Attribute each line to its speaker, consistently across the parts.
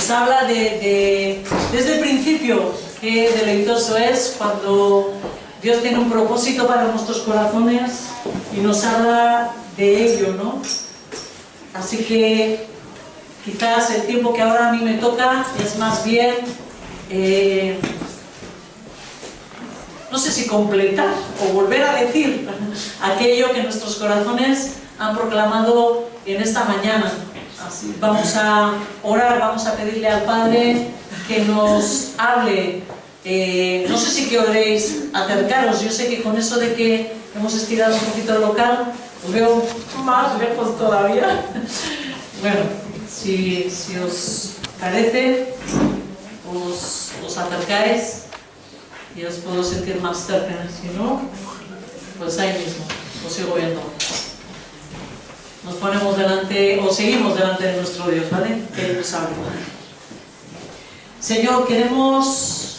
Speaker 1: nos habla desde el principio, qué deleitoso es cuando Dios tiene un propósito para nuestros corazones y nos habla de ello, ¿no? Así que quizás el tiempo que ahora a mí me toca es más bien, no sé si completar o volver a decir aquello que nuestros corazones han proclamado en esta mañana. Así, vamos a orar, vamos a pedirle al Padre que nos hable. No sé si queréis acercaros, yo sé que con eso de que hemos estirado un poquito el local, os veo más lejos todavía. Bueno, si os parece, os acercáis y os puedo sentir más cerca. Si no, pues ahí mismo, os sigo viendo. Nos ponemos delante, o seguimos delante de nuestro Dios, ¿vale? Que Él nos hable. Señor, queremos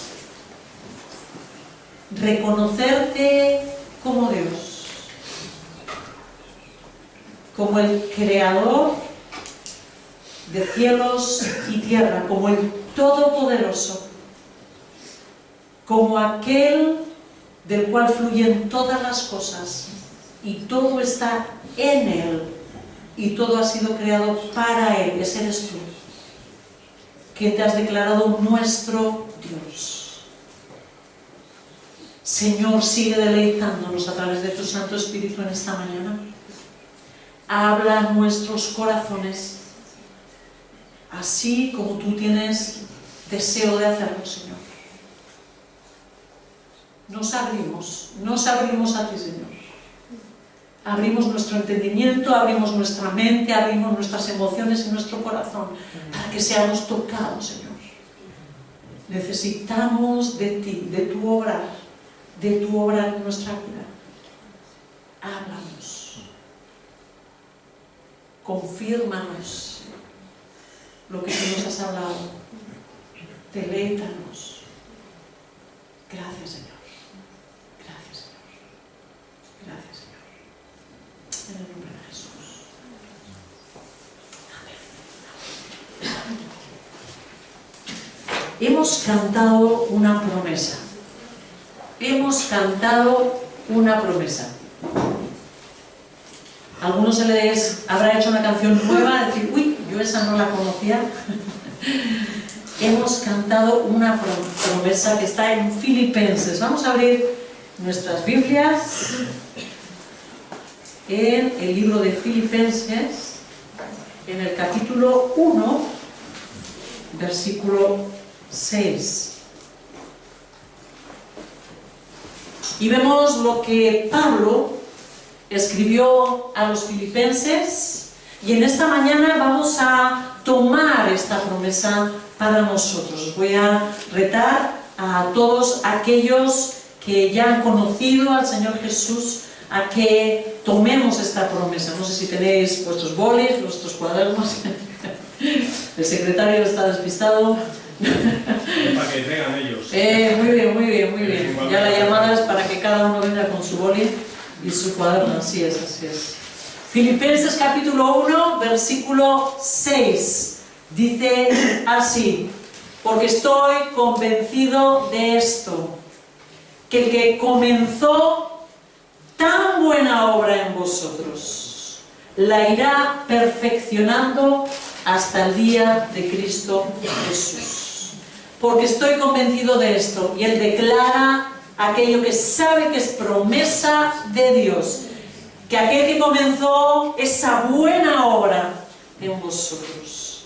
Speaker 1: reconocerte como Dios, como el creador de cielos y tierra, como el todopoderoso, como aquel del cual fluyen todas las cosas y todo está en Él y todo ha sido creado para Él. Ese eres tú, que te has declarado nuestro Dios. Señor, sigue deleitándonos a través de tu Santo Espíritu en esta mañana. Habla a nuestros corazones, así como tú tienes deseo de hacerlo, Señor. Nos abrimos a ti, Señor. Abrimos nuestro entendimiento, abrimos nuestra mente, abrimos nuestras emociones y nuestro corazón para que seamos tocados, Señor. Necesitamos de ti, de tu obrar en nuestra vida. Háblanos. Confírmanos lo que tú nos has hablado. Deleítanos. Gracias, Señor. Gracias, Señor. Gracias, Señor. En el nombre de Jesús. Amén. Hemos cantado una promesa. Hemos cantado una promesa. Algunos se les habrá hecho una canción nueva, decir, uy, yo esa no la conocía. Hemos cantado una promesa que está en Filipenses. Vamos a abrir nuestras Biblias en el libro de Filipenses, en el capítulo 1, versículo 6. Y vemos lo que Pablo escribió a los filipenses, y en esta mañana vamos a tomar esta promesa para nosotros. Os voy a retar a todos aquellos que ya han conocido al Señor Jesús a que tomemos esta promesa. No sé si tenéis vuestros bolis, vuestros cuadernos. El secretario está despistado.
Speaker 2: Para que vengan ellos.
Speaker 1: Muy bien. Ya la llamada es para que cada uno venga con su boli y su cuaderno. Así es. Filipenses capítulo 1, versículo 6. Dice así: porque estoy convencido de esto, que el que comenzó tan buena obra en vosotros, la irá perfeccionando hasta el día de Cristo Jesús. Porque estoy convencido de esto. Y él declara aquello que sabe que es promesa de Dios, que aquel que comenzó esa buena obra en vosotros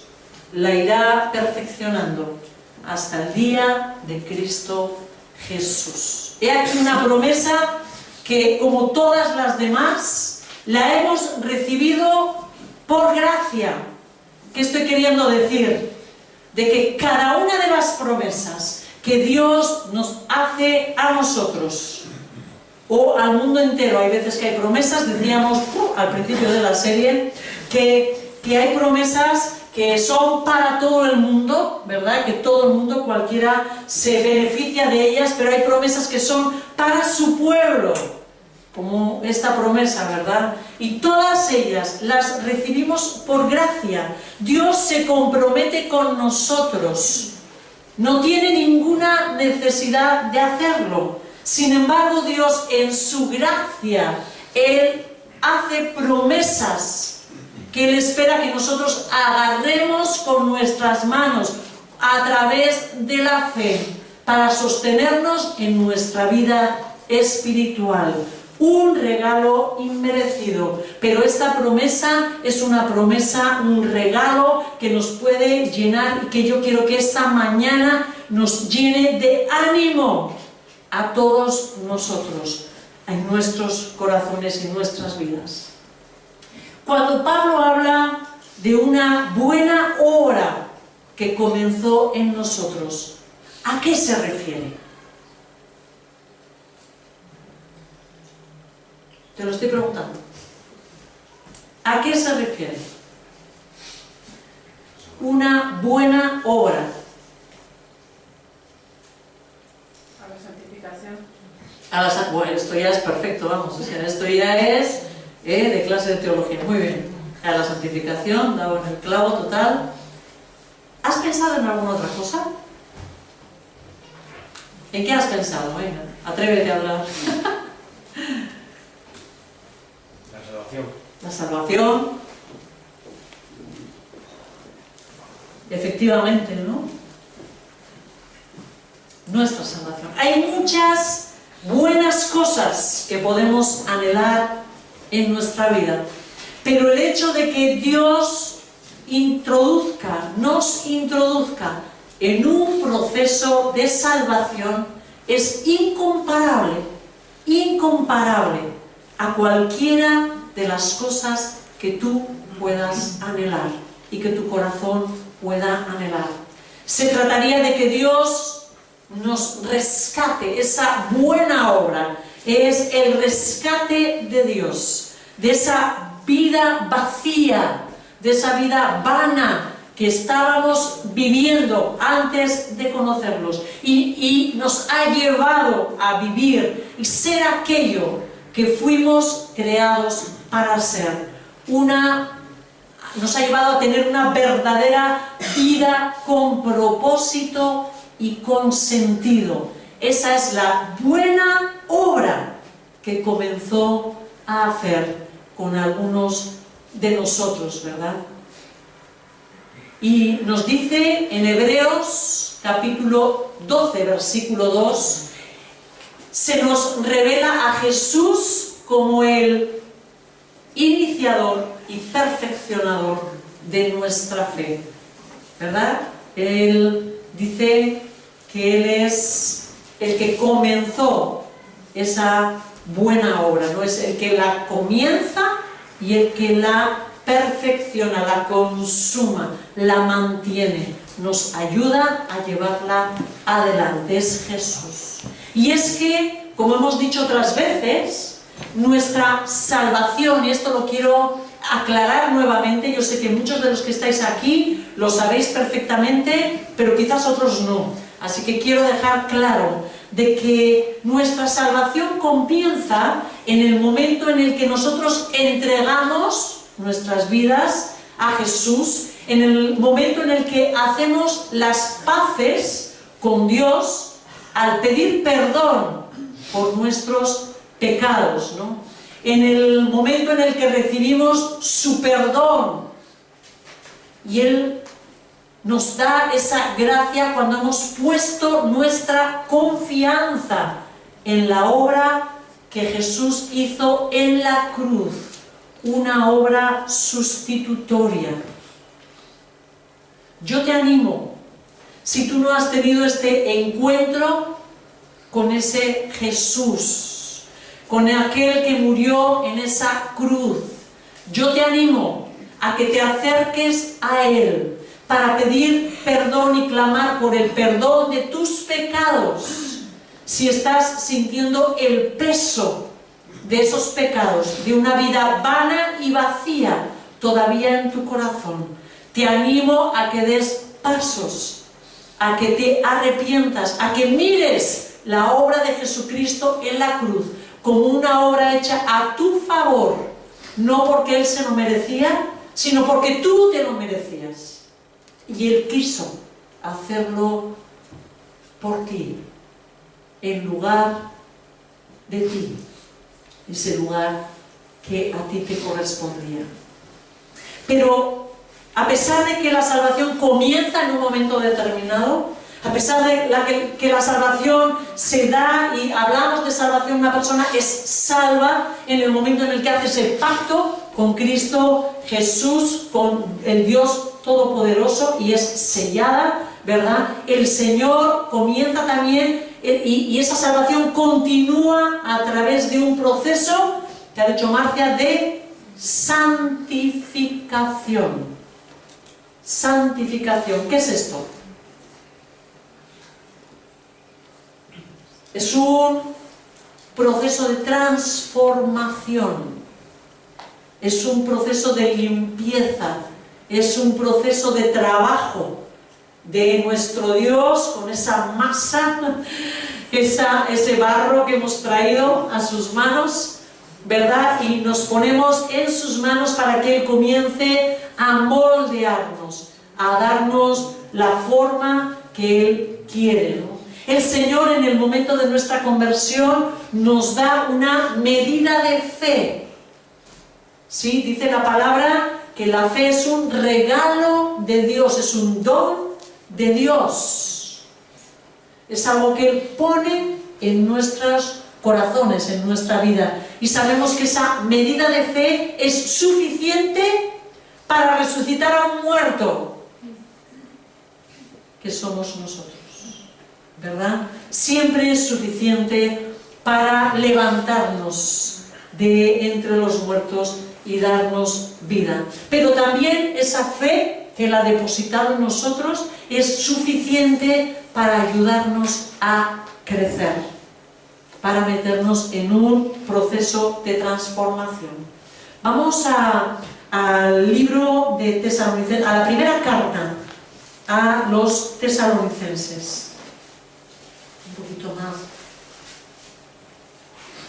Speaker 1: la irá perfeccionando hasta el día de Cristo Jesús. He aquí una promesa que, como todas las demás, la hemos recibido por gracia. ¿Qué estoy queriendo decir? De que cada una de las promesas que Dios nos hace a nosotros o al mundo entero, hay veces que hay promesas, decíamos al principio de la serie, que hay promesas que son para todo el mundo, ¿verdad? Que todo el mundo, cualquiera, se beneficia de ellas, pero hay promesas que son para su pueblo. como esta promesa, ¿verdad? Y todas ellas las recibimos por gracia. Dios se compromete con nosotros. No tiene ninguna necesidad de hacerlo. Sin embargo, Dios en su gracia, Él hace promesas que Él espera que nosotros agarremos con nuestras manos a través de la fe para sostenernos en nuestra vida espiritual. Un regalo inmerecido, pero esta promesa es una promesa, un regalo que nos puede llenar y que yo quiero que esta mañana nos llene de ánimo a todos nosotros, en nuestros corazones y en nuestras vidas. Cuando Pablo habla de una buena obra que comenzó en nosotros, ¿a qué se refiere? Te lo estoy preguntando. ¿A qué se refiere? Una buena obra.
Speaker 3: A la santificación.
Speaker 1: Bueno, esto ya es perfecto, vamos. O sea, esto ya es de clase de teología. Muy bien. A la santificación, dado en el clavo total. ¿Has pensado en alguna otra cosa? ¿En qué has pensado? Venga, atrévete a hablar. La salvación. Efectivamente, ¿no? Nuestra salvación. Hay muchas buenas cosas que podemos anhelar en nuestra vida, pero el hecho de que Dios nos introduzca en un proceso de salvación es incomparable a cualquiera de las cosas que tú puedas anhelar y que tu corazón pueda anhelar. Se trataría de que Dios nos rescate. Esa buena obra es el rescate de Dios, de esa vida vacía, de esa vida vana que estábamos viviendo antes de conocerlos, y nos ha llevado a vivir y ser aquello que fuimos creados para ser. Nos ha llevado a tener una verdadera vida con propósito y con sentido. Esa es la buena obra que comenzó a hacer con algunos de nosotros, ¿verdad? Y nos dice en Hebreos capítulo 12, versículo 2, se nos revela a Jesús como el iniciador y perfeccionador de nuestra fe, ¿verdad? Él dice que Él es el que comenzó esa buena obra, ¿no? Es el que la comienza y el que la perfecciona, la consuma, la mantiene, nos ayuda a llevarla adelante. Es Jesús. Y es que, como hemos dicho otras veces, nuestra salvación, y esto lo quiero aclarar nuevamente, yo sé que muchos de los que estáis aquí lo sabéis perfectamente, pero quizás otros no. Así que quiero dejar claro de que nuestra salvación comienza en el momento en el que nosotros entregamos nuestras vidas a Jesús, en el momento en el que hacemos las paces con Dios al pedir perdón por nuestros pecados, ¿no? En el momento en el que recibimos su perdón y Él nos da esa gracia cuando hemos puesto nuestra confianza en la obra que Jesús hizo en la cruz, una obra sustitutoria. Yo te animo, si tú no has tenido este encuentro con ese Jesús, con aquel que murió en esa cruz, yo te animo a que te acerques a Él para pedir perdón y clamar por el perdón de tus pecados. Si estás sintiendo el peso de esos pecados, de una vida vana y vacía todavía en tu corazón, te animo a que des pasos, a que te arrepientas, a que mires la obra de Jesucristo en la cruz, como una obra hecha a tu favor, no porque Él se lo merecía, sino porque tú te lo merecías. Y Él quiso hacerlo por ti, en lugar de ti, ese lugar que a ti te correspondía. Pero a pesar de que la salvación comienza en un momento determinado, a pesar de que la salvación se da, y hablamos de salvación, una persona es salva en el momento en el que hace ese pacto con Cristo Jesús, con el Dios Todopoderoso, y es sellada, ¿verdad? El Señor comienza también, y esa salvación continúa a través de un proceso que ha dicho Marcia, de santificación. Santificación, ¿qué es esto? Es un proceso de transformación, es un proceso de limpieza, es un proceso de trabajo de nuestro Dios con esa masa, ese barro que hemos traído a sus manos, ¿verdad? Y nos ponemos en sus manos para que Él comience a moldearnos, a darnos la forma que Él quiere, ¿no? El Señor, en el momento de nuestra conversión, nos da una medida de fe. ¿Sí? Dice la palabra que la fe es un regalo de Dios, es un don de Dios. Es algo que Él pone en nuestros corazones, en nuestra vida. Y sabemos que esa medida de fe es suficiente para resucitar a un muerto, que somos nosotros, ¿verdad? Siempre es suficiente para levantarnos de entre los muertos y darnos vida. Pero también esa fe que la ha depositado en nosotros es suficiente para ayudarnos a crecer, para meternos en un proceso de transformación. Vamos al libro de Tesalonicenses, a la primera carta a los tesalonicenses. Un poquito más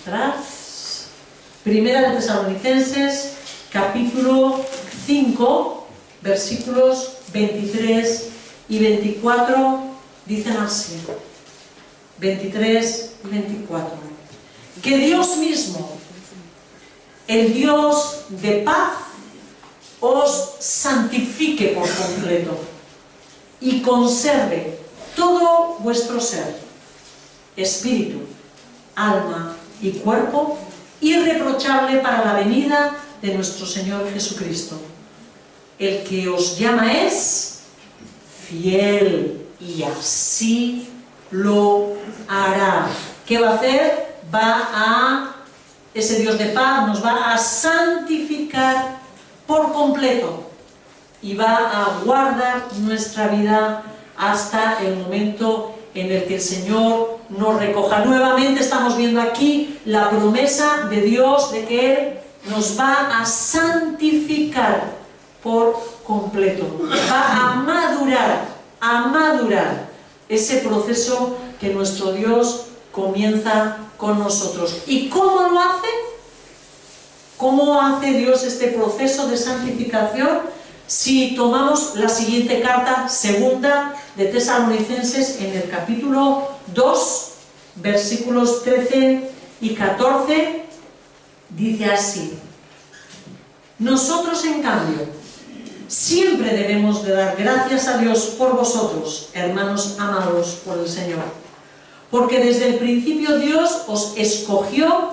Speaker 1: atrás. Primera de Tesalonicenses, capítulo 5, versículos 23 y 24, dicen así. 23 y 24. Que Dios mismo, el Dios de paz, os santifique por completo y conserve todo vuestro ser, espíritu, alma y cuerpo, irreprochable para la venida de nuestro Señor Jesucristo. El que os llama es fiel y así lo hará. ¿Qué va a hacer? Ese Dios de paz nos va a santificar por completo y va a guardar nuestra vida hasta el momento en el que el Señor nos recoja. Nuevamente estamos viendo aquí la promesa de Dios de que Él nos va a santificar por completo, va a madurar ese proceso que nuestro Dios comienza con nosotros. ¿Y cómo lo hace? ¿Cómo hace Dios este proceso de santificación? Si tomamos la siguiente carta, segunda de Tesalonicenses, en el capítulo 2, versículos 13 y 14, dice así: nosotros, en cambio, siempre debemos de dar gracias a Dios por vosotros, hermanos amados por el Señor, porque desde el principio Dios os escogió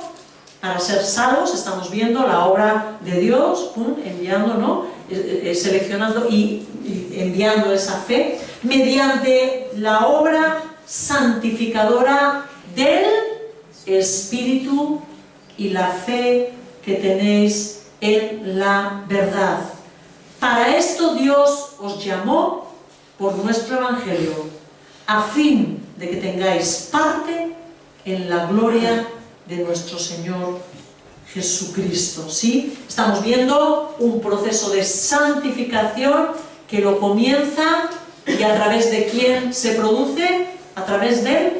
Speaker 1: para ser salvos. Estamos viendo la obra de Dios, enviando, ¿no? Seleccionando y enviando esa fe, mediante la obra santificadora del Espíritu y la fe que tenéis en la verdad. Para esto Dios os llamó por nuestro Evangelio, a fin de que tengáis parte en la gloria de nuestro Señor Jesucristo. ¿Sí? Estamos viendo un proceso de santificación que lo comienza, y a través de quién se produce, a través del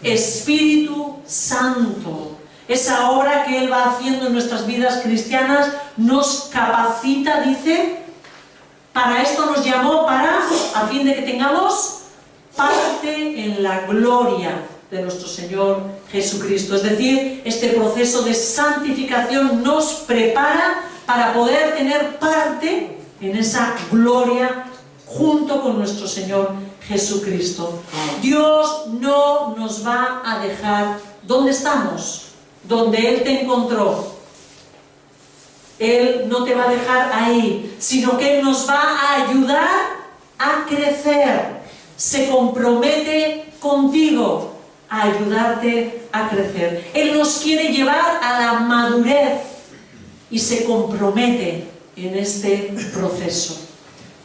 Speaker 1: Espíritu Santo. esa obra que Él va haciendo en nuestras vidas cristianas, nos capacita, dice, para esto nos llamó, a fin de que tengamos parte en la gloria de nuestro Señor Jesucristo. Es decir, este proceso de santificación nos prepara para poder tener parte en esa gloria junto con nuestro Señor Jesucristo. Dios no nos va a dejar donde estamos, donde Él te encontró. Él no te va a dejar ahí, sino que Él nos va a ayudar a crecer. Se compromete contigo a ayudarte a crecer. Él nos quiere llevar a la madurez y se compromete en este proceso.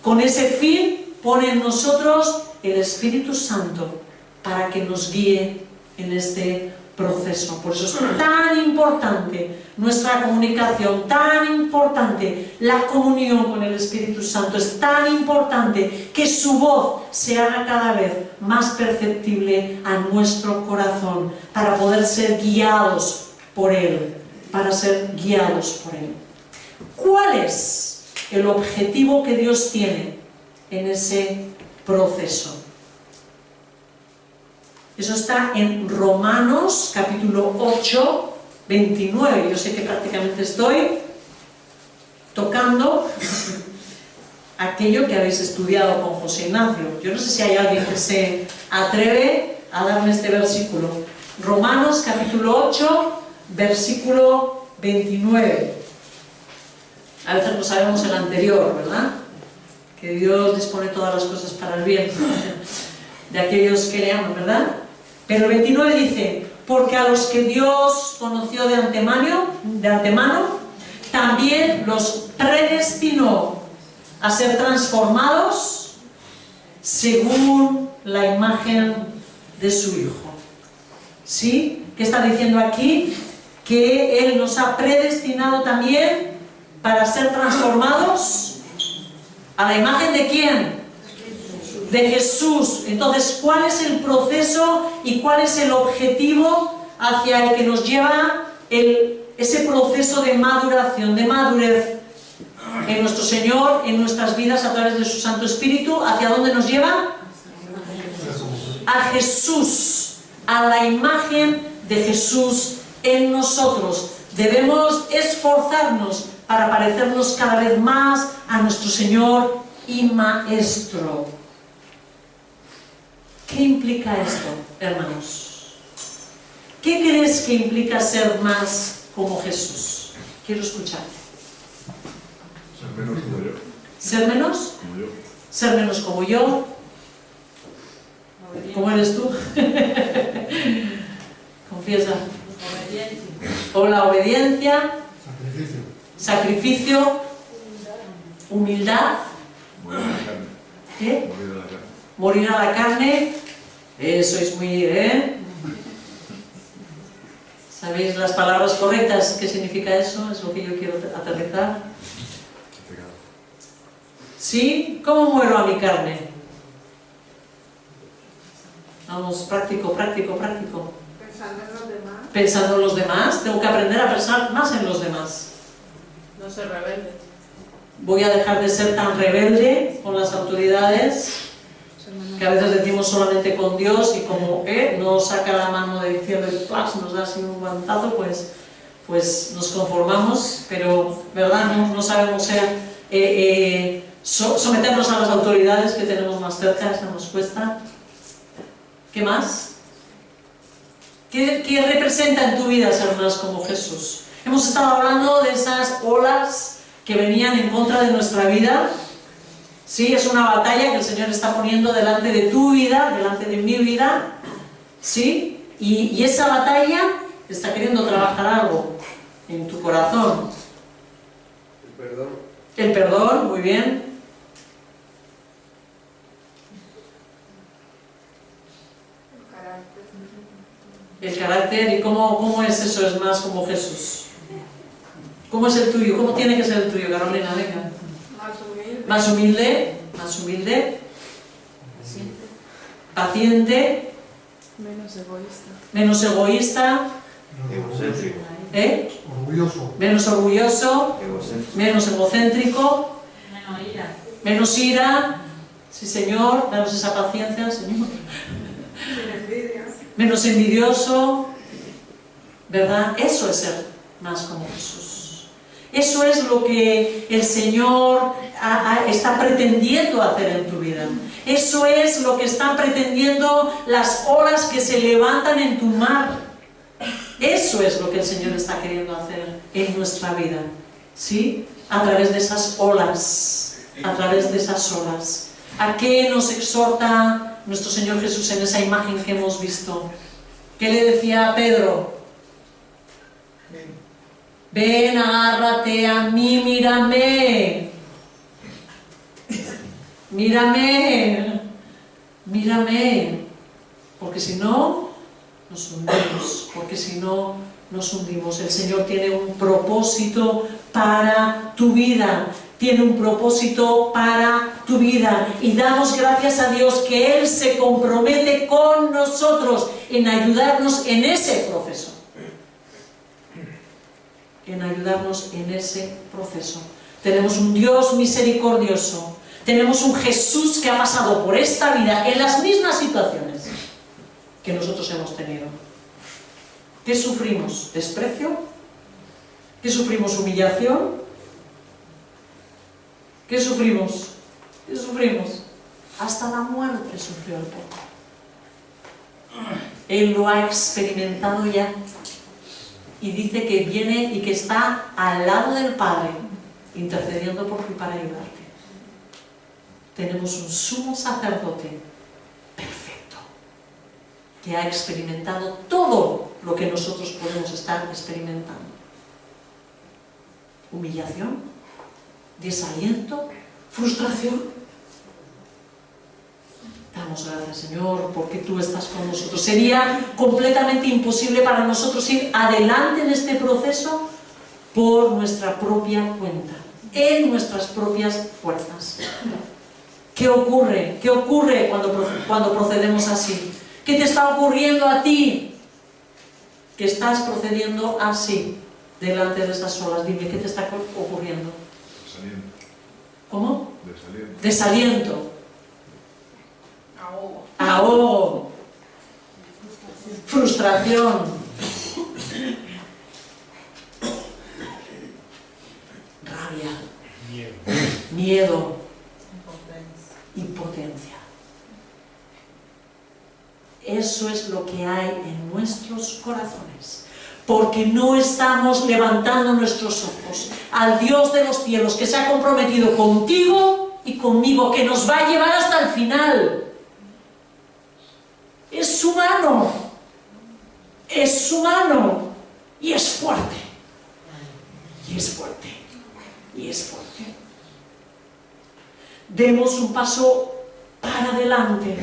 Speaker 1: Con ese fin pone en nosotros el Espíritu Santo para que nos guíe en este proceso. Por eso es tan importante nuestra comunicación, tan importante la comunión con el Espíritu Santo, es tan importante que su voz se haga cada vez más perceptible a nuestro corazón para poder ser guiados por Él, para ser guiados por Él. ¿Cuál es el objetivo que Dios tiene en ese proceso? Eso está en Romanos capítulo 8, 29. Yo sé que prácticamente estoy tocando aquello que habéis estudiado con José Ignacio. Yo no sé si hay alguien que se atreve a darme este versículo. Romanos capítulo 8, versículo 29. A veces no sabemos el anterior, ¿verdad? Que Dios dispone todas las cosas para el bien de aquellos que le aman, ¿verdad? Pero el 29 dice: porque a los que Dios conoció de antemano, también los predestinó a ser transformados según la imagen de su Hijo. ¿Sí? ¿Qué está diciendo aquí? Que Él nos ha predestinado también para ser transformados a la imagen ¿de quién? De Jesús. Entonces, ¿cuál es el proceso y cuál es el objetivo hacia el que nos lleva ese proceso de maduración, de madurez en nuestro Señor, en nuestras vidas a través de su Santo Espíritu? ¿Hacia dónde nos lleva? A Jesús, a la imagen de Jesús en nosotros. Debemos esforzarnos para parecernos cada vez más a nuestro Señor y Maestro. ¿Qué implica esto, hermanos? ¿Qué crees que implica ser más como Jesús? Quiero escucharte.
Speaker 4: Ser menos como yo.
Speaker 1: ¿Ser menos?
Speaker 4: Como yo.
Speaker 1: Ser menos como yo. ¿Cómo eres tú? Confiesa. O la obediencia. Sacrificio. Humildad.
Speaker 4: Morir a la carne.
Speaker 1: ¿Qué?
Speaker 4: Morir a la carne.
Speaker 1: Morir a la carne. Eso es muy... ¿Sabéis las palabras correctas? ¿Qué significa eso? Es lo que yo quiero aterrizar. ¿Sí? ¿Cómo muero a mi carne? Vamos, práctico.
Speaker 3: Pensando en los demás.
Speaker 1: Pensando en los demás. Tengo que aprender a pensar más en los demás.
Speaker 3: No ser rebelde.
Speaker 1: Voy a dejar de ser tan rebelde con las autoridades, que a veces decimos solamente con Dios, y como no saca la mano del cielo y ¡plas! Nos da así un guantazo, pues nos conformamos, pero ¿verdad? No sabemos ser, someternos a las autoridades que tenemos más cerca. Eso nos cuesta. ¿Qué más? ¿Qué representa en tu vida ser más como Jesús? Hemos estado hablando de esas olas que venían en contra de nuestra vida. Sí, es una batalla que el Señor está poniendo delante de tu vida, delante de mi vida. Sí, y esa batalla está queriendo trabajar algo en tu corazón.
Speaker 5: El perdón.
Speaker 1: El perdón, muy bien. El carácter, ¿y cómo es eso? Es más como Jesús. ¿Cómo es el tuyo? ¿Cómo tiene que ser el tuyo, Carolina? Venga.
Speaker 3: Más humilde.
Speaker 1: Más humilde. Paciente.
Speaker 3: Menos egoísta.
Speaker 1: Menos egoísta.
Speaker 6: Egocéntrico.
Speaker 7: Orgulloso.
Speaker 1: Menos orgulloso,
Speaker 6: Egocéntrico.
Speaker 1: menos egocéntrico,
Speaker 3: Menos ira.
Speaker 1: menos ira. Sí, Señor, danos esa paciencia, Señor.
Speaker 3: Sin envidia.
Speaker 1: Menos envidioso, ¿verdad? Eso es ser más como Jesús. Eso es lo que el Señor está pretendiendo hacer en tu vida. Eso es lo que están pretendiendo las olas que se levantan en tu mar. Eso es lo que el Señor está queriendo hacer en nuestra vida, ¿sí? A través de esas olas, a través de esas olas. ¿A qué nos exhorta nuestro Señor Jesús en esa imagen que hemos visto? ¿Qué le decía a Pedro? Ven, agárrate a mí, mírame. Mírame. Mírame. Porque si no, nos hundimos. Porque si no, nos hundimos. El Señor tiene un propósito para tu vida. Tiene un propósito para tu vida. Y damos gracias a Dios que Él se compromete con nosotros en ayudarnos en ese proceso. En ayudarnos en ese proceso. Tenemos un Dios misericordioso. Tenemos un Jesús que ha pasado por esta vida en las mismas situaciones que nosotros hemos tenido. ¿Qué sufrimos? ¿Desprecio? ¿Qué sufrimos? ¿Humillación? ¿Qué sufrimos? ¿Qué sufrimos? Hasta la muerte sufrió el poco. Él lo ha experimentado ya. Y dice que viene y que está al lado del Padre, intercediendo por ti para ayudarte. Tenemos un sumo sacerdote perfecto, que ha experimentado todo lo que nosotros podemos estar experimentando. Humillación, desaliento, frustración. Damos gracias, Señor, porque tú estás con nosotros. Sería completamente imposible para nosotros ir adelante en este proceso por nuestra propia cuenta, en nuestras propias fuerzas. ¿Qué ocurre? ¿Qué ocurre cuando procedemos así? ¿Qué te está ocurriendo a ti? Que estás procediendo así delante de estas olas. Dime, ¿qué te está ocurriendo?
Speaker 4: Desaliento.
Speaker 1: ¿Cómo?
Speaker 4: Desaliento.
Speaker 1: Desaliento.
Speaker 3: Ahogo.
Speaker 1: Ahogo. Frustración. Rabia. Miedo. Impotencia. Eso es lo que hay en nuestros corazones. Porque no estamos levantando nuestros ojos al Dios de los cielos que se ha comprometido contigo y conmigo, que nos va a llevar hasta el final. Es humano, es humano y es fuerte, y es fuerte, y es fuerte. Demos un paso para adelante.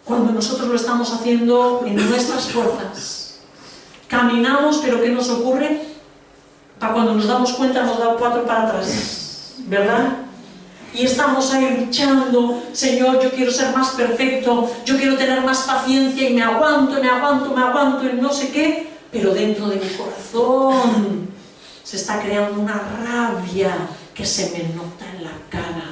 Speaker 1: Cuando nosotros lo estamos haciendo en nuestras fuerzas, caminamos, pero ¿qué nos ocurre? Para cuando nos damos cuenta nos da 4 para atrás, ¿verdad? Y estamos ahí luchando, Señor, yo quiero ser más perfecto, yo quiero tener más paciencia y me aguanto y no sé qué, pero dentro de mi corazón se está creando una rabia que se me nota en la cara.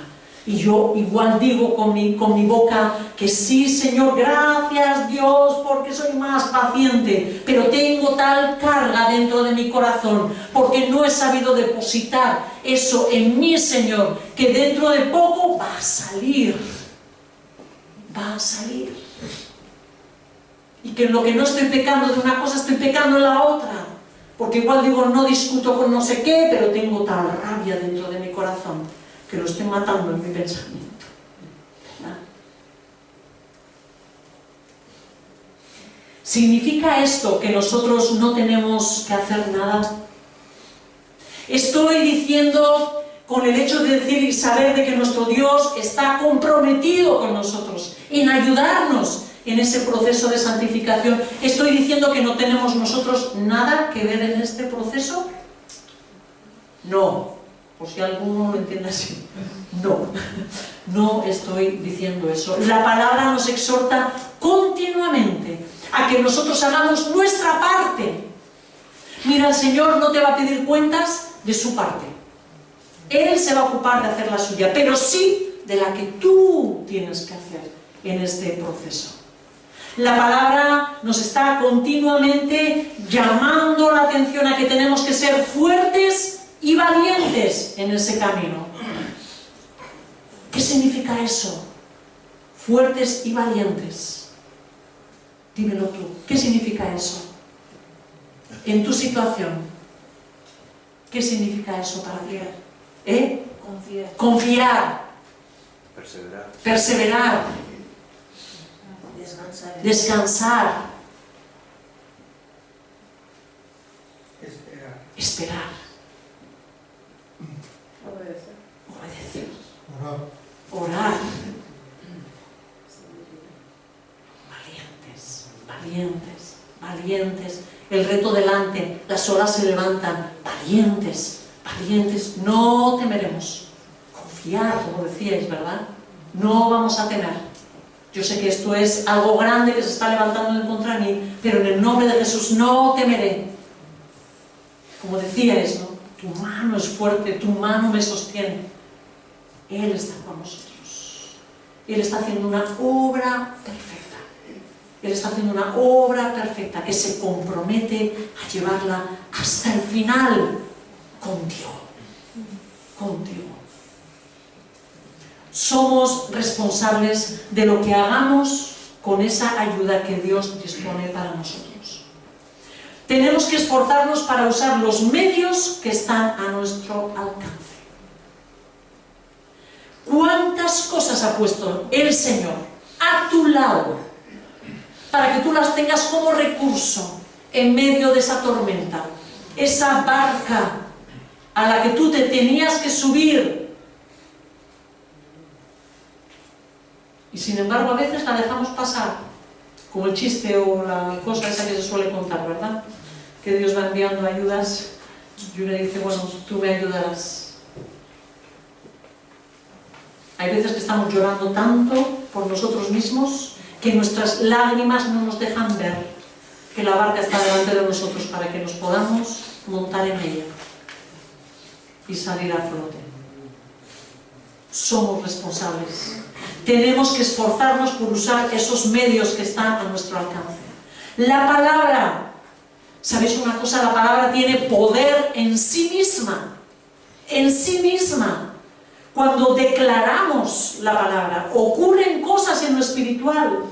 Speaker 1: Y yo igual digo con mi boca que sí, Señor, gracias Dios, porque soy más paciente, pero tengo tal carga dentro de mi corazón, porque no he sabido depositar eso en mí, Señor, que dentro de poco va a salir. Va a salir. Y que en lo que no estoy pecando de una cosa, estoy pecando en la otra. Porque igual digo, no discuto con no sé qué, pero tengo tal rabia dentro de mi corazón que lo estoy matando en mi pensamiento. ¿Verdad? ¿Significa esto que nosotros no tenemos que hacer nada? Estoy diciendo, con el hecho de decir y saber de que nuestro Dios está comprometido con nosotros, en ayudarnos en ese proceso de santificación, ¿estoy diciendo que no tenemos nosotros nada que ver en este proceso? No. Por si alguno lo entiende así. No, no estoy diciendo eso. La palabra nos exhorta continuamente a que nosotros hagamos nuestra parte. Mira, el Señor no te va a pedir cuentas de su parte. Él se va a ocupar de hacer la suya, pero sí de la que tú tienes que hacer en este proceso. La palabra nos está continuamente llamando la atención a que tenemos que ser fuertes y valientes en ese camino. ¿Qué significa eso? Fuertes y valientes. Dímelo tú, ¿qué significa eso? En tu situación, ¿qué significa eso para ti?
Speaker 3: Confiar.
Speaker 1: Confiar,
Speaker 5: Perseverar.
Speaker 1: perseverar,
Speaker 3: Descansar.
Speaker 1: descansar,
Speaker 5: Esperar.
Speaker 1: esperar,
Speaker 3: Obedecer.
Speaker 1: obedecer,
Speaker 7: Orar.
Speaker 1: orar. Valientes, valientes, valientes. El reto delante, las olas se levantan. Valientes, valientes. No temeremos. Confiar, como decíais, ¿verdad? No vamos a temer. Yo sé que esto es algo grande que se está levantando en contra de mí, pero en el nombre de Jesús no temeré. Como decíais, ¿no? Tu mano es fuerte, tu mano me sostiene. Él está con nosotros. Él está haciendo una obra perfecta. Él está haciendo una obra perfecta que se compromete a llevarla hasta el final contigo. Contigo. Somos responsables de lo que hagamos con esa ayuda que Dios dispone para nosotros. Tenemos que esforzarnos para usar los medios que están a nuestro alcance. ¿Cuántas cosas ha puesto el Señor a tu lado para que tú las tengas como recurso en medio de esa tormenta? Esa barca a la que tú te tenías que subir. Y sin embargo a veces la dejamos pasar, como el chiste o la cosa esa que se suele contar, ¿verdad? Que Dios va enviando ayudas y uno dice, bueno, tú me ayudarás. Hay veces que estamos llorando tanto por nosotros mismos que nuestras lágrimas no nos dejan ver que la barca está delante de nosotros para que nos podamos montar en ella y salir a flote. Somos responsables. Tenemos que esforzarnos por usar esos medios que están a nuestro alcance. La palabra, ¿sabéis una cosa? La palabra tiene poder en sí misma. En sí misma. Cuando declaramos la palabra, ocurren cosas en lo espiritual.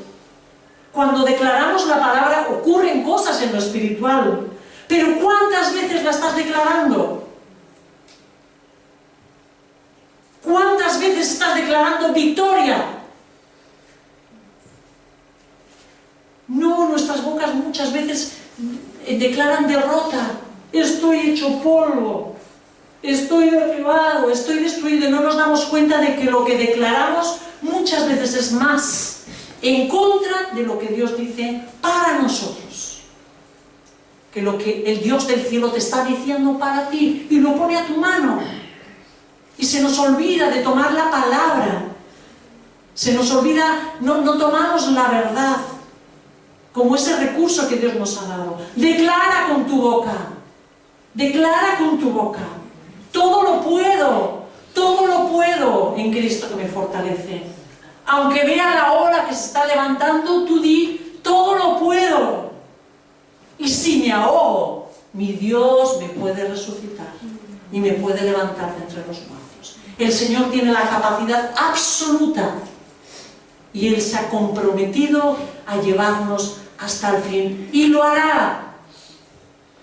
Speaker 1: Cuando declaramos la palabra, ocurren cosas en lo espiritual. Pero ¿cuántas veces la estás declarando? ¿Cuántas veces estás declarando victoria? No, nuestras bocas muchas veces declaran derrota. Estoy hecho polvo. Estoy derribado, estoy destruido. Y no nos damos cuenta de que lo que declaramos muchas veces es más en contra de lo que Dios dice para nosotros. Que lo que el Dios del cielo te está diciendo para ti y lo pone a tu mano. Y se nos olvida de tomar la palabra. Se nos olvida, no tomamos la verdad como ese recurso que Dios nos ha dado. Declara con tu boca. Declara con tu boca. Todo lo puedo en Cristo que me fortalece. Aunque vea la ola que se está levantando, tú di, todo lo puedo. Y si me ahogo, mi Dios me puede resucitar y me puede levantar de entre los muertos. El Señor tiene la capacidad absoluta y Él se ha comprometido a llevarnos hasta el fin. Y lo hará.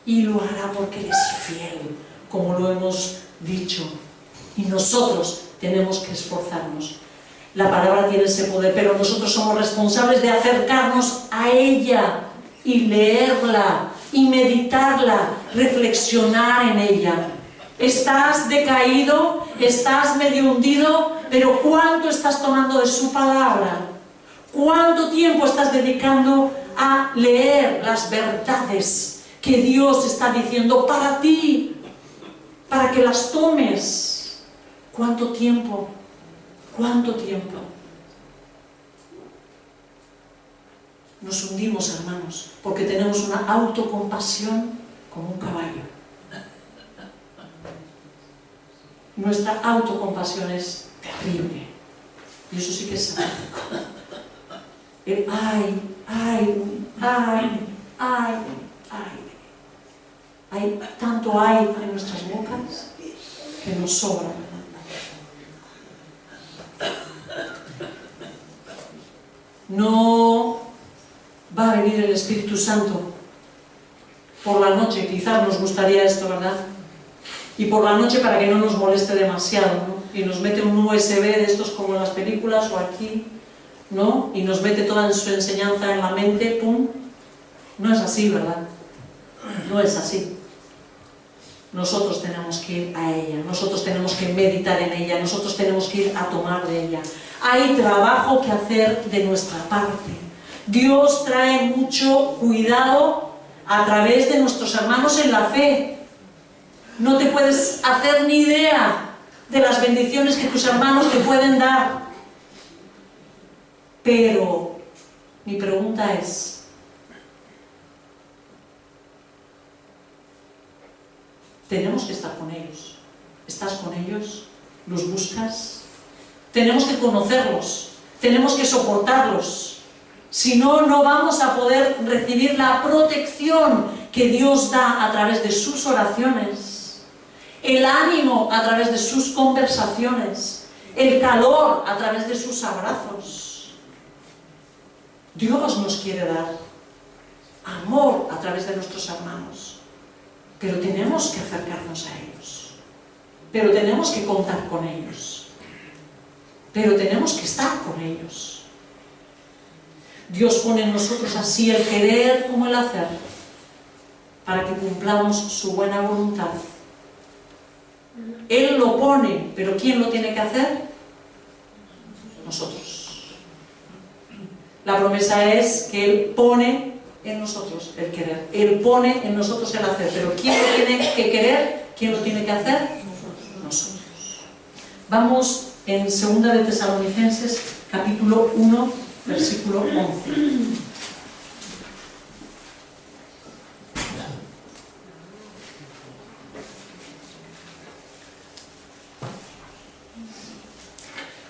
Speaker 1: Y lo hará porque Él es fiel, como lo hemos dicho. Y nosotros tenemos que esforzarnos. La palabra tiene ese poder, pero nosotros somos responsables de acercarnos a ella y leerla y meditarla, reflexionar en ella. Estás decaído, estás medio hundido, pero ¿cuánto estás tomando de su palabra? ¿Cuánto tiempo estás dedicando a leer las verdades que Dios está diciendo para ti, para que las tomes? ¿Cuánto tiempo? ¿Cuánto tiempo? nos hundimos, hermanos, porque tenemos una autocompasión como un caballo. Nuestra autocompasión es terrible. Y eso sí que es satánico. El hay tanto ay en nuestras bocas que nos sobra, ¿verdad? No va a venir el Espíritu Santo por la noche, quizás nos gustaría esto, ¿verdad? Y por la noche para que no nos moleste demasiado, ¿no? Y nos mete un USB de estos como en las películas o aquí, ¿no? Y nos mete toda su enseñanza en la mente, ¡pum! No es así, ¿verdad? No es así. Nosotros tenemos que ir a ella, nosotros tenemos que meditar en ella, nosotros tenemos que ir a tomar de ella. Hay trabajo que hacer de nuestra parte. Dios trae mucho cuidado a través de nuestros hermanos en la fe. No te puedes hacer ni idea de las bendiciones que tus hermanos te pueden dar. Pero mi pregunta es, tenemos que estar con ellos. ¿Estás con ellos? ¿Los buscas? Tenemos que conocerlos, tenemos que soportarlos. Si no, no vamos a poder recibir la protección que Dios da a través de sus oraciones, el ánimo a través de sus conversaciones, el calor a través de sus abrazos. Dios nos quiere dar amor a través de nuestros hermanos, pero tenemos que acercarnos a ellos, pero tenemos que contar con ellos, pero tenemos que estar con ellos. Dios pone en nosotros así el querer como el hacer, para que cumplamos su buena voluntad. Él lo pone, pero ¿quién lo tiene que hacer? Nosotros. La promesa es que Él pone en nosotros el querer, Él pone en nosotros el hacer, pero ¿quién lo tiene que querer? ¿Quién lo tiene que hacer? Nosotros. Vamos en 2 de Tesalonicenses, capítulo 1, versículo 11.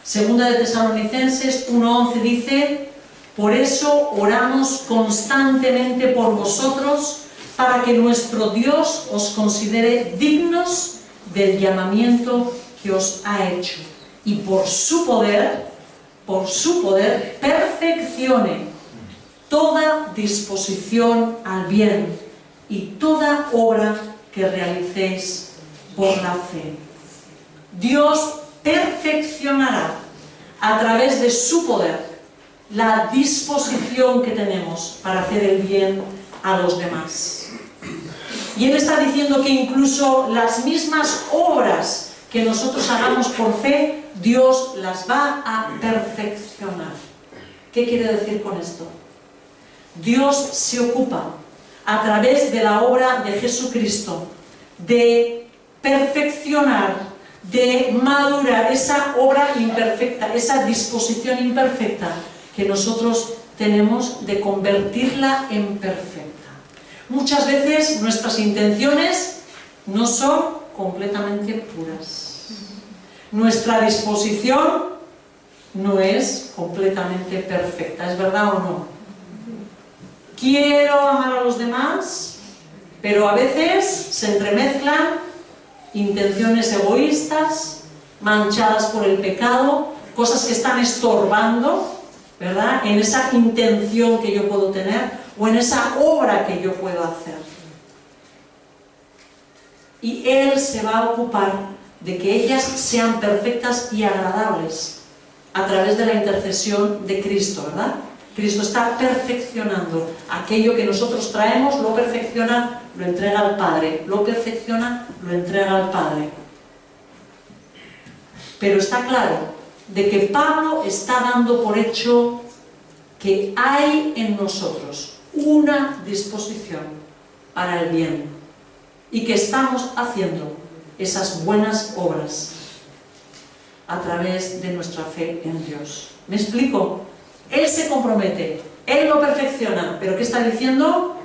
Speaker 1: Segunda de Tesalonicenses 1:11 dice: por eso oramos constantemente por vosotros, para que nuestro Dios os considere dignos del llamamiento que os ha hecho, y por su poder, perfeccione toda disposición al bien y toda obra que realicéis por la fe. Dios perfeccionará a través de su poder la disposición que tenemos para hacer el bien a los demás. Y Él está diciendo que incluso las mismas obras que nosotros hagamos por fe, Dios las va a perfeccionar. ¿Qué quiere decir con esto? Dios se ocupa a través de la obra de Jesucristo de perfeccionar, de madurar esa obra imperfecta, esa disposición imperfecta que nosotros tenemos, de convertirla en perfecta. Muchas veces nuestras intenciones no son completamente puras. Nuestra disposición no es completamente perfecta, ¿es verdad o no? Quiero amar a los demás, pero a veces se entremezclan intenciones egoístas, manchadas por el pecado, cosas que están estorbando, ¿verdad?, en esa intención que yo puedo tener o en esa obra que yo puedo hacer. Y Él se va a ocupar de que ellas sean perfectas y agradables a través de la intercesión de Cristo, ¿verdad? Cristo está perfeccionando aquello que nosotros traemos, lo perfecciona, lo entrega al Padre, lo perfecciona, lo entrega al Padre. Pero está claro de que Pablo está dando por hecho que hay en nosotros una disposición para el bien y que estamos haciendo esas buenas obras a través de nuestra fe en Dios. ¿Me explico? Él se compromete Él lo perfecciona, pero ¿qué está diciendo?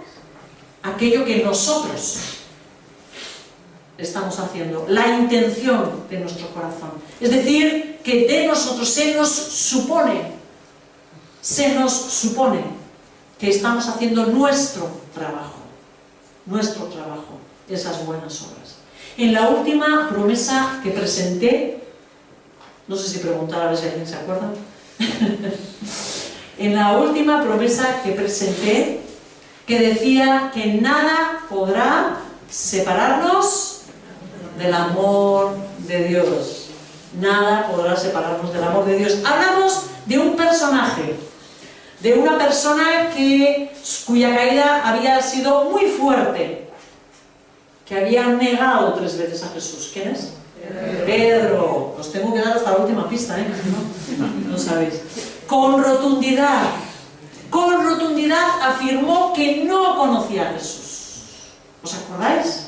Speaker 1: Aquello que nosotros estamos haciendo, la intención de nuestro corazón. Es decir, que de nosotros se nos supone que estamos haciendo nuestro trabajo, esas buenas obras. En la última promesa que presenté, no sé si preguntar a ver si alguien se acuerda, en la última promesa que presenté, que decía que nada podrá separarnos del amor de Dios. Nada podrá separarnos del amor de Dios. Hablamos de un personaje, de una persona cuya caída había sido muy fuerte, que había negado 3 veces a Jesús. ¿Quién es? Pedro. Os tengo que dar hasta la última pista, no sabéis. Con rotundidad afirmó que no conocía a Jesús. ¿Os acordáis?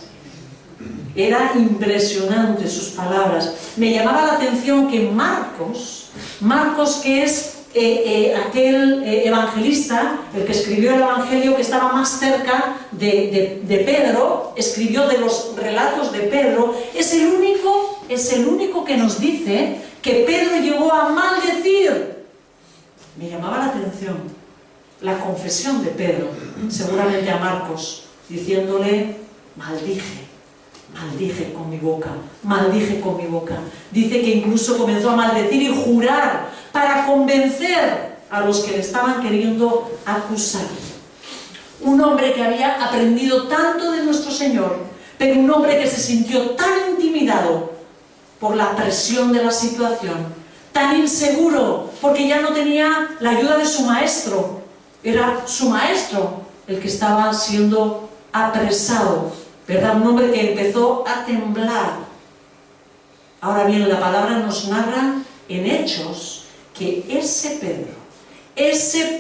Speaker 1: Era impresionante sus palabras. Me llamaba la atención que Marcos, que es aquel evangelista, el que escribió el evangelio que estaba más cerca de Pedro, escribió de los relatos de Pedro, es el único que nos dice que Pedro llegó a maldecir. Me llamaba la atención la confesión de Pedro, seguramente a Marcos, diciéndole: maldije con mi boca. Dice que incluso comenzó a maldecir y jurar para convencer a los que le estaban queriendo acusar. Un hombre que había aprendido tanto de nuestro Señor, pero un hombre que se sintió tan intimidado por la presión de la situación, tan inseguro, porque ya no tenía la ayuda de su maestro. Era su maestro el que estaba siendo apresado, ¿verdad? Un hombre que empezó a temblar. Ahora bien, la palabra nos narra en Hechos que ese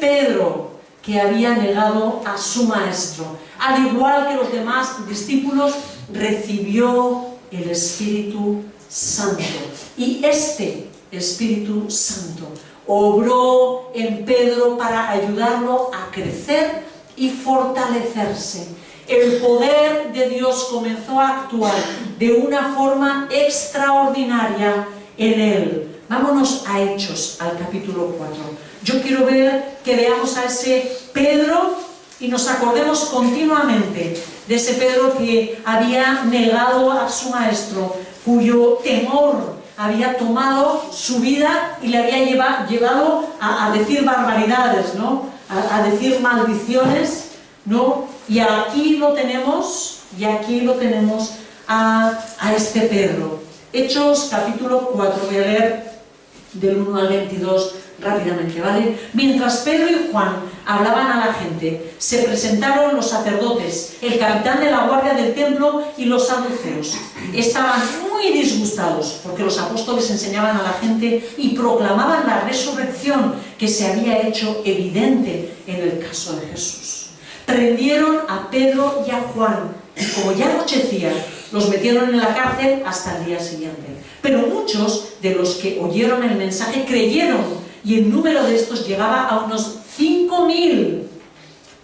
Speaker 1: Pedro que había negado a su maestro, al igual que los demás discípulos, recibió el Espíritu Santo. Y este Espíritu Santo obró en Pedro para ayudarlo a crecer y fortalecerse. El poder de Dios comenzó a actuar de una forma extraordinaria en él. Vámonos a Hechos, al capítulo 4. Yo quiero que veamos a ese Pedro y nos acordemos continuamente de ese Pedro que había negado a su maestro, cuyo temor había tomado su vida y le había llevado a decir barbaridades, ¿no? A decir maldiciones, ¿no? Y aquí lo tenemos a este Pedro. Hechos capítulo 4, voy a leer del 1 al 22 rápidamente, ¿vale? Mientras Pedro y Juan hablaban a la gente, se presentaron los sacerdotes, el capitán de la guardia del templo y los saduceos. Estaban muy disgustados porque los apóstoles enseñaban a la gente y proclamaban la resurrección que se había hecho evidente en el caso de Jesús. Prendieron a Pedro y a Juan y, como ya anochecía, los metieron en la cárcel hasta el día siguiente. Pero muchos de los que oyeron el mensaje creyeron, y el número de estos llegaba a unos 5.000.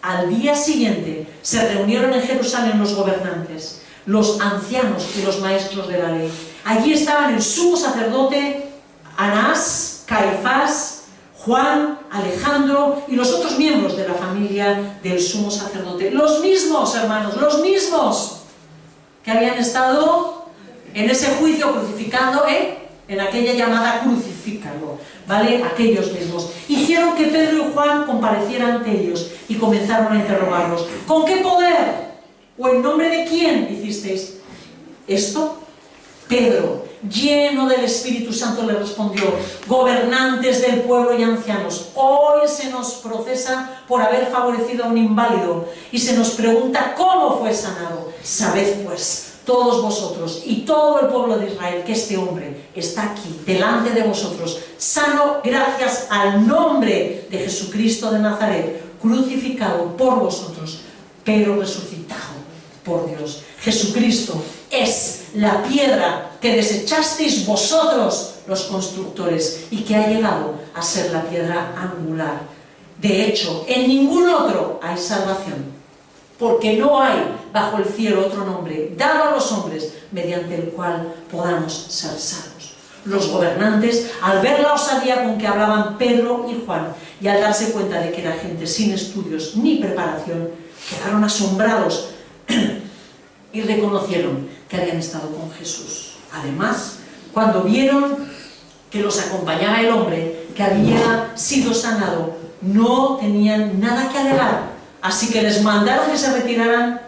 Speaker 1: Al día siguiente se reunieron en Jerusalén los gobernantes, los ancianos y los maestros de la ley. Allí estaban el sumo sacerdote Anás, Caifás, Juan, Alejandro y los otros miembros de la familia del sumo sacerdote. Los mismos, hermanos, los mismos que habían estado en ese juicio crucificando, en aquella llamada crucifícalo, ¿vale? Aquellos mismos. Hicieron que Pedro y Juan comparecieran ante ellos y comenzaron a interrogarlos. ¿Con qué poder o en nombre de quién hicisteis esto? Pedro, lleno del Espíritu Santo, le respondió: gobernantes del pueblo y ancianos, hoy se nos procesa por haber favorecido a un inválido y se nos pregunta cómo fue sanado. Sabed pues, todos vosotros y todo el pueblo de Israel, que este hombre está aquí, delante de vosotros, sano gracias al nombre de Jesucristo de Nazaret, crucificado por vosotros, pero resucitado por Dios. Jesucristo es la piedra que desechasteis vosotros, los constructores, y que ha llegado a ser la piedra angular. De hecho, en ningún otro hay salvación, porque no hay bajo el cielo otro nombre dado a los hombres mediante el cual podamos ser salvos. Los gobernantes, al ver la osadía con que hablaban Pedro y Juan, y al darse cuenta de que era gente sin estudios ni preparación, quedaron asombrados y reconocieron que habían estado con Jesús. Además, cuando vieron que los acompañaba el hombre que había sido sanado, no tenían nada que alegar, así que les mandaron que se retiraran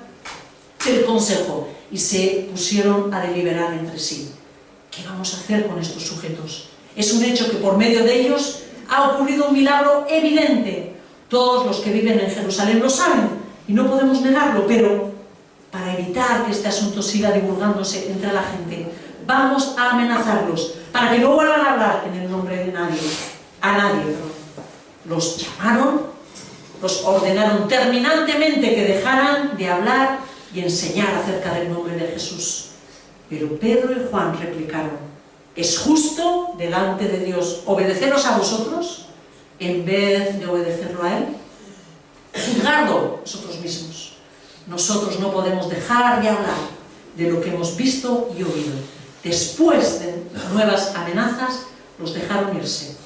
Speaker 1: del consejo y se pusieron a deliberar entre sí. ¿Qué vamos a hacer con estos sujetos? Es un hecho que por medio de ellos ha ocurrido un milagro evidente. Todos los que viven en Jerusalén lo saben y no podemos negarlo, pero para evitar que este asunto siga divulgándose entre la gente, vamos a amenazarlos para que no vuelvan a hablar en el nombre de nadie, Los llamaron, los ordenaron terminantemente que dejaran de hablar y enseñar acerca del nombre de Jesús. Pero Pedro y Juan replicaron: ¿es justo delante de Dios obedeceros a vosotros en vez de obedecerlo a Él? Juzgadlo vosotros mismos. Nosotros no podemos dejar de hablar de lo que hemos visto y oído. Después de nuevas amenazas, los dejaron irse.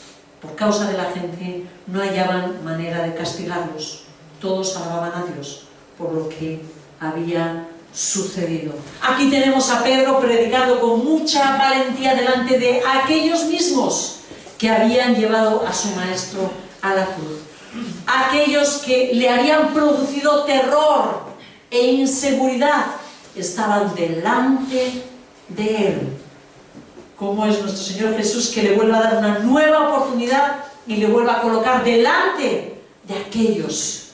Speaker 1: Por causa de la gente, no hallaban manera de castigarlos. Todos alababan a Dios por lo que había sucedido. Aquí tenemos a Pedro predicando con mucha valentía delante de aquellos mismos que habían llevado a su maestro a la cruz. Aquellos que le habían producido terror e inseguridad estaban delante de él. ¿Cómo es nuestro Señor Jesús que le vuelva a dar una nueva oportunidad y le vuelva a colocar delante de aquellos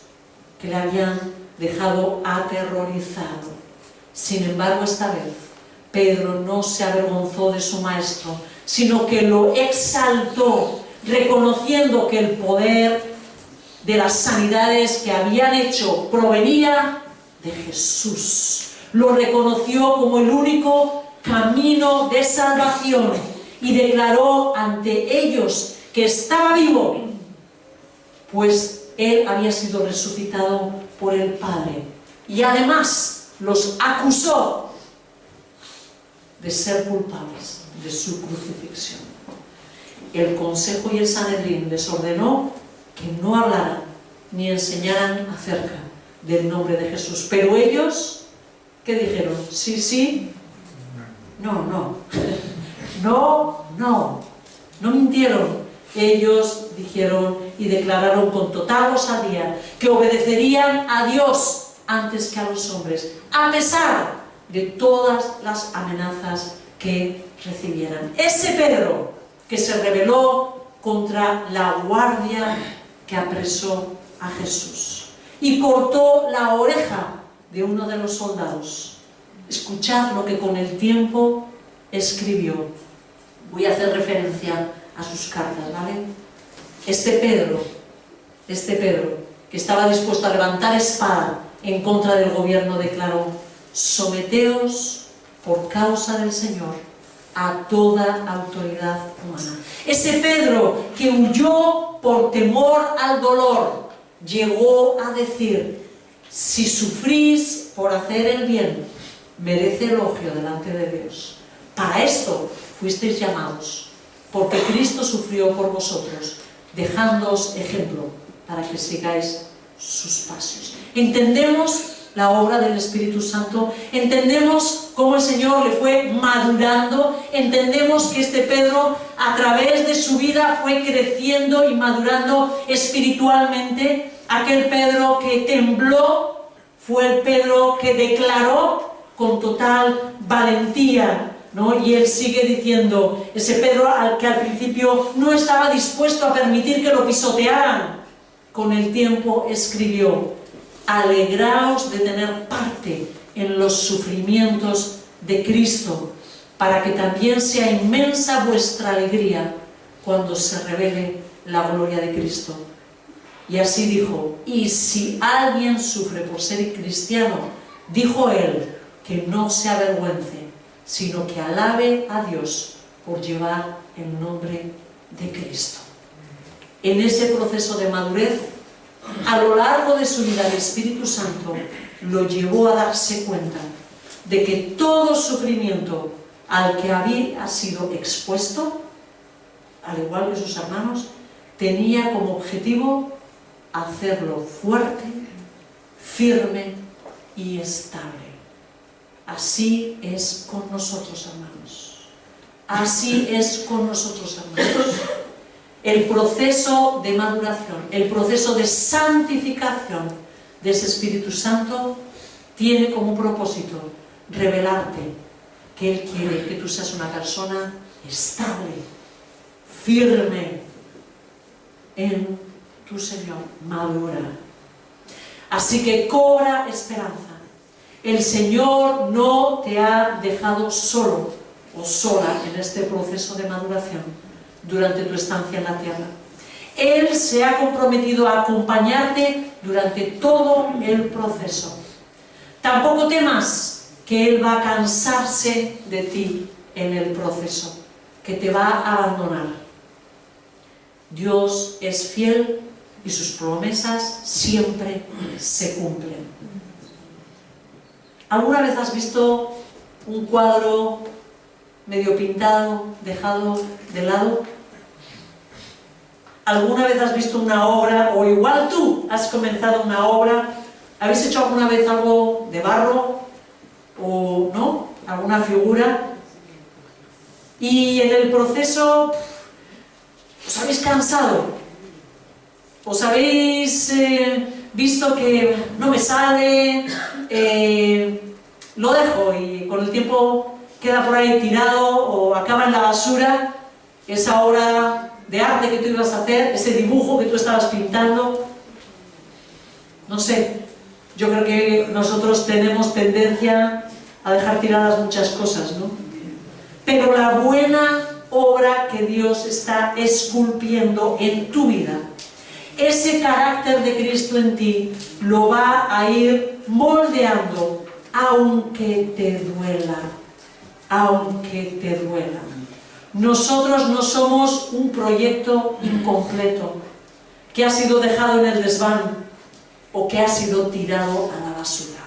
Speaker 1: que le habían dejado aterrorizado? Sin embargo, esta vez Pedro no se avergonzó de su maestro, sino que lo exaltó, reconociendo que el poder de las sanidades que habían hecho provenía de Jesús. Lo reconoció como el único camino de salvación y declaró ante ellos que estaba vivo, pues él había sido resucitado por el Padre. Y además los acusó de ser culpables de su crucifixión. El Consejo y el Sanedrín les ordenó que no hablaran ni enseñaran acerca del nombre de Jesús. Pero ellos, ¿qué dijeron? Sí, sí, no, no, no, no, no mintieron. Ellos dijeron y declararon con total osadía que obedecerían a Dios antes que a los hombres, a pesar de todas las amenazas que recibieran. Ese Pedro que se rebeló contra la guardia que apresó a Jesús y cortó la oreja de uno de los soldados. Escuchad lo que con el tiempo escribió. Voy a hacer referencia a sus cartas, ¿vale? Este Pedro, que estaba dispuesto a levantar espada en contra del gobierno, declaró: someteos por causa del Señor a toda autoridad humana. Ese Pedro que huyó por temor al dolor, llegó a decir: si sufrís por hacer el bien, merece elogio delante de Dios. Para esto fuisteis llamados, porque Cristo sufrió por vosotros, dejándoos ejemplo para que sigáis sus pasos. Entendemos la obra del Espíritu Santo, entendemos cómo el Señor le fue madurando, entendemos que este Pedro a través de su vida fue creciendo y madurando espiritualmente. Aquel Pedro que tembló fue el Pedro que declaró con total valentía, ¿no? Y él sigue diciendo, ese Pedro al que al principio no estaba dispuesto a permitir que lo pisotearan, con el tiempo escribió: alegraos de tener parte en los sufrimientos de Cristo, para que también sea inmensa vuestra alegría cuando se revele la gloria de Cristo. Y así dijo: y si alguien sufre por ser cristiano, dijo él, que no se avergüence, sino que alabe a Dios por llevar el nombre de Cristo. En ese proceso de madurez A lo largo de su vida, el Espíritu Santo lo llevó a darse cuenta de que todo sufrimiento al que había sido expuesto, al igual que sus hermanos, tenía como objetivo hacerlo fuerte, firme y estable. Así es con nosotros, hermanos. Así es con nosotros, hermanos. El proceso de maduración, el proceso de santificación de ese Espíritu Santo tiene como propósito revelarte que Él quiere que tú seas una persona estable, firme en tu Señor, madura. Así que cobra esperanza. El Señor no te ha dejado solo o sola en este proceso de maduración durante tu estancia en la tierra. Él se ha comprometido a acompañarte durante todo el proceso. Tampoco temas que Él va a cansarse de ti en el proceso, que te va a abandonar. Dios es fiel y sus promesas siempre se cumplen. ¿Alguna vez has visto un cuadro medio pintado, dejado de lado? ¿Alguna vez has visto una obra, o igual tú has comenzado una obra? ¿Habéis hecho alguna vez algo de barro? ¿O no? ¿Alguna figura? Y en el proceso os habéis cansado, os habéis visto que no me sale, lo dejo y con el tiempo queda por ahí tirado o acaba en la basura esa obra de arte que tú ibas a hacer, ese dibujo que tú estabas pintando. No sé, yo creo que nosotros tenemos tendencia a dejar tiradas muchas cosas, ¿no? Pero la buena obra que Dios está esculpiendo en tu vida, ese carácter de Cristo en ti, lo va a ir moldeando, aunque te duela, aunque te duela. Nosotros no somos un proyecto incompleto que ha sido dejado en el desván o que ha sido tirado a la basura.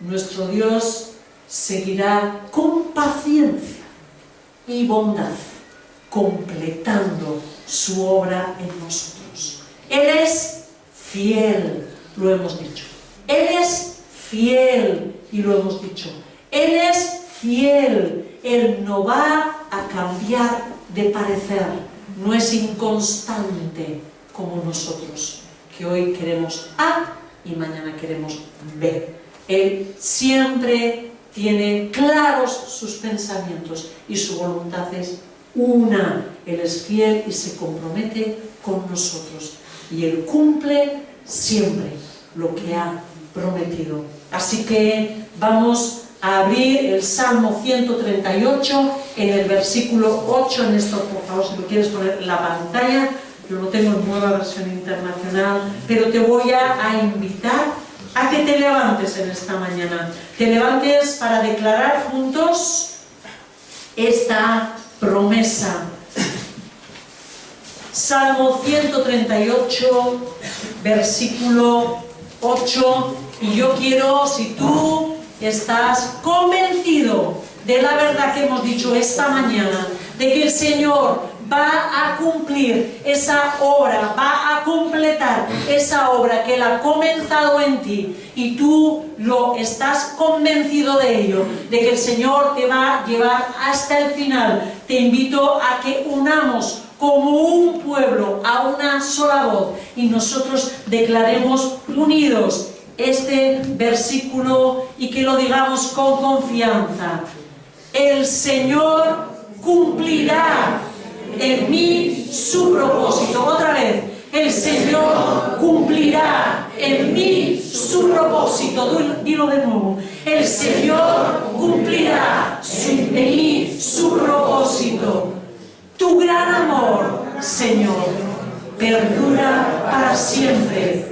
Speaker 1: Nuestro Dios seguirá con paciencia y bondad completando su obra en nosotros. Él es fiel, lo hemos dicho. Él es fiel y lo hemos dicho. Él es fiel. Él no va a cambiar de parecer. No es inconstante como nosotros, que hoy queremos A y mañana queremos B. Él siempre tiene claros sus pensamientos y su voluntad es una. Él es fiel y se compromete con nosotros. Y Él cumple siempre lo que ha prometido. Así que vamos a abrir el Salmo 138 en el versículo 8. En esto, por favor, si lo quieres poner en la pantalla. Yo lo tengo en nueva versión internacional, pero te voy a invitar a que te levantes en esta mañana. Te levantes para declarar juntos esta promesa. Salmo 138, versículo 8. Y yo quiero, si tú estás convencido de la verdad que hemos dicho esta mañana, de que el Señor va a cumplir esa obra, va a completar esa obra que Él ha comenzado en ti, y tú lo estás convencido de ello, de que el Señor te va a llevar hasta el final, te invito a que unamos como un pueblo a una sola voz y nosotros declaremos unidos este versículo y que lo digamos con confianza. El Señor cumplirá en mí su propósito. Otra vez, el Señor cumplirá en mí su propósito. Dilo de nuevo. El Señor cumplirá en mí su propósito. Tu gran amor, Señor, perdura para siempre.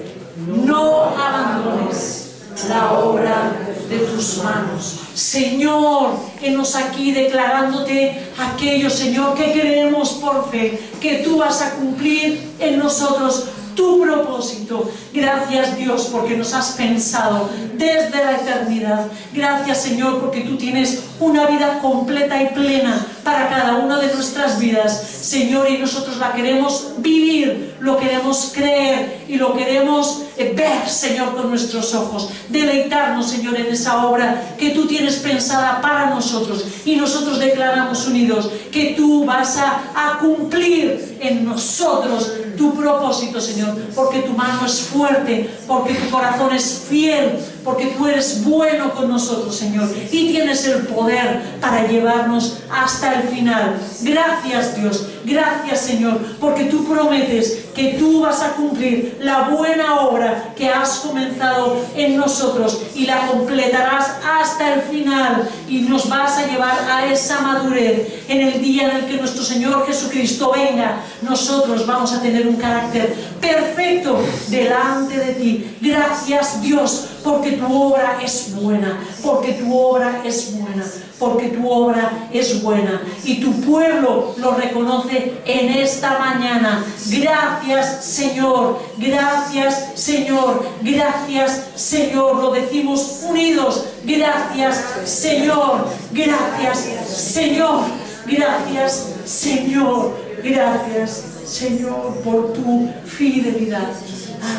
Speaker 1: No abandones la obra de tus manos. Señor, enos aquí declarándote aquello, Señor, que creemos por fe, que tú vas a cumplir en nosotros tu propósito. Gracias, Dios, porque nos has pensado desde la eternidad. Gracias, Señor, porque tú tienes una vida completa y plena para cada una de nuestras vidas, Señor, y nosotros la queremos vivir, lo queremos creer y lo queremos ver, Señor, con nuestros ojos. Deleitarnos, Señor, en esa obra que tú tienes pensada para nosotros, y nosotros declaramos unidos que tú vas a cumplir en nosotros tu propósito, Señor, porque tu mano es fuerte, porque tu corazón es fiel, porque tú eres bueno con nosotros, Señor, y tienes el poder para llevarnos hasta el final. Gracias, Dios, gracias, Señor, porque tú prometes que tú vas a cumplir la buena obra que has comenzado en nosotros y la completarás hasta el final, y nos vas a llevar a esa madurez. En el día en el que nuestro Señor Jesucristo venga, nosotros vamos a tener un carácter perfecto delante de ti. Gracias, Dios, porque tu obra es buena, porque tu obra es buena, porque tu obra es buena, y tu pueblo lo reconoce en esta mañana. Gracias, Señor, gracias, Señor, gracias, Señor, lo decimos unidos. Gracias, Señor, gracias, Señor, gracias, Señor, gracias, Señor, por tu fidelidad.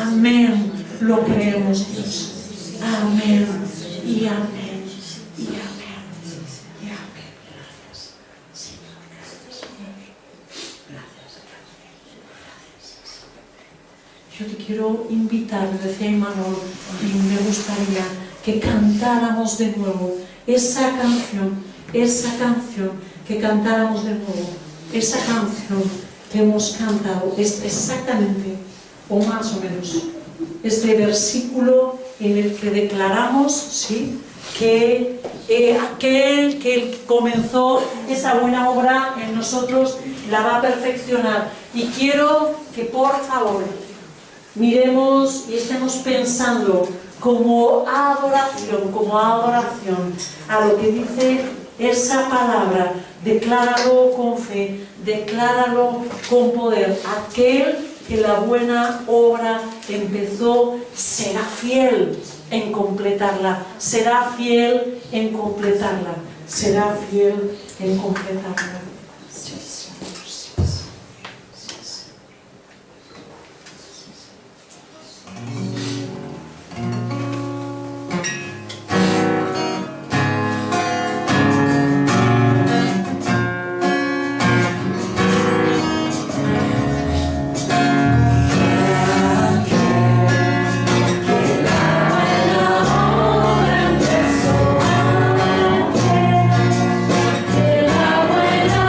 Speaker 1: Amén, lo creemos, Dios. Amén y amén y amén y amén. Gracias, Señor, gracias, Señor. Gracias, gracias. Yo te quiero invitar, me decía Imanol, y me gustaría que cantáramos de nuevo esa canción que cantáramos de nuevo, esa canción que hemos cantado, es exactamente, o más o menos, este versículo en el que declaramos, ¿sí?, que aquel que comenzó esa buena obra en nosotros la va a perfeccionar. Y quiero que, por favor, miremos y estemos pensando como adoración a lo que dice esa palabra. Decláralo con fe, decláralo con poder. Aquel que la buena obra empezó será fiel en completarla, será fiel en completarla, será fiel en completarla. Sí, Señor, sí, Señor, sí, Señor.
Speaker 6: La buena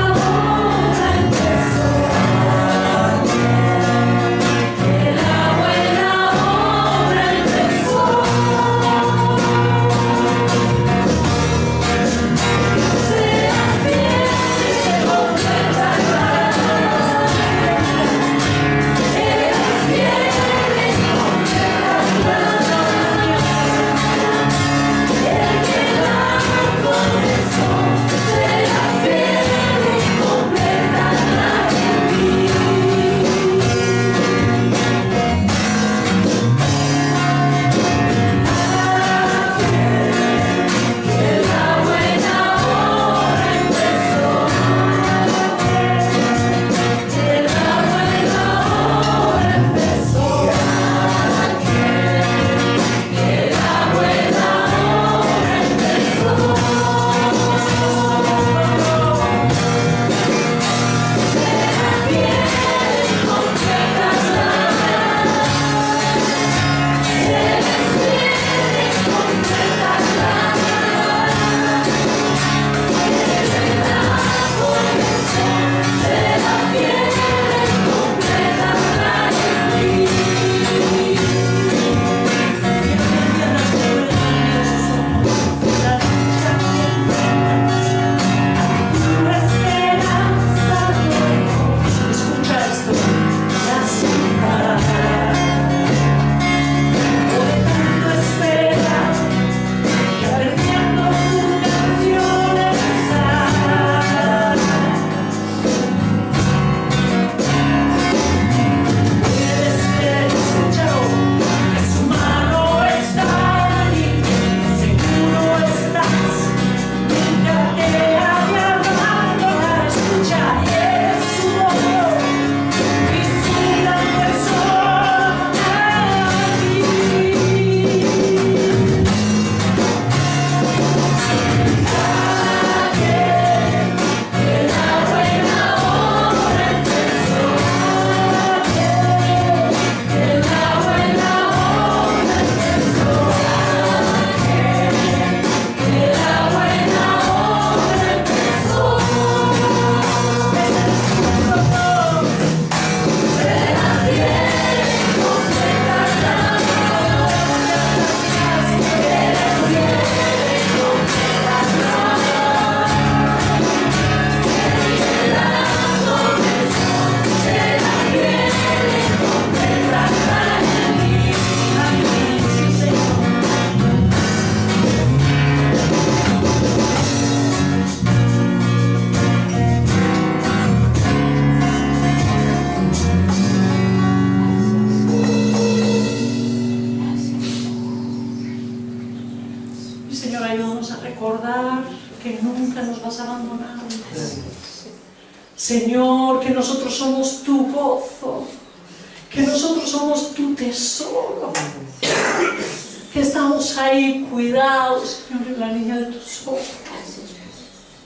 Speaker 1: Señor, que nosotros somos tu gozo, que nosotros somos tu tesoro, que estamos ahí cuidados, Señor, en la niña de tus ojos.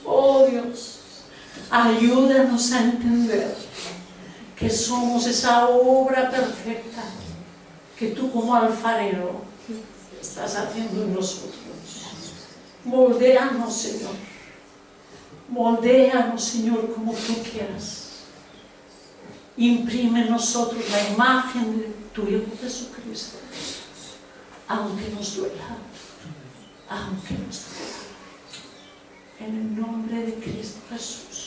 Speaker 1: Oh Dios, ayúdanos a entender que somos esa obra perfecta que tú como alfarero estás haciendo en nosotros. Moldéanos, Señor. Moldéanos, Señor, como tú quieras. Imprime en nosotros la imagen de tu Hijo Jesucristo, aunque nos duela, aunque nos duela. En el nombre de Cristo Jesús.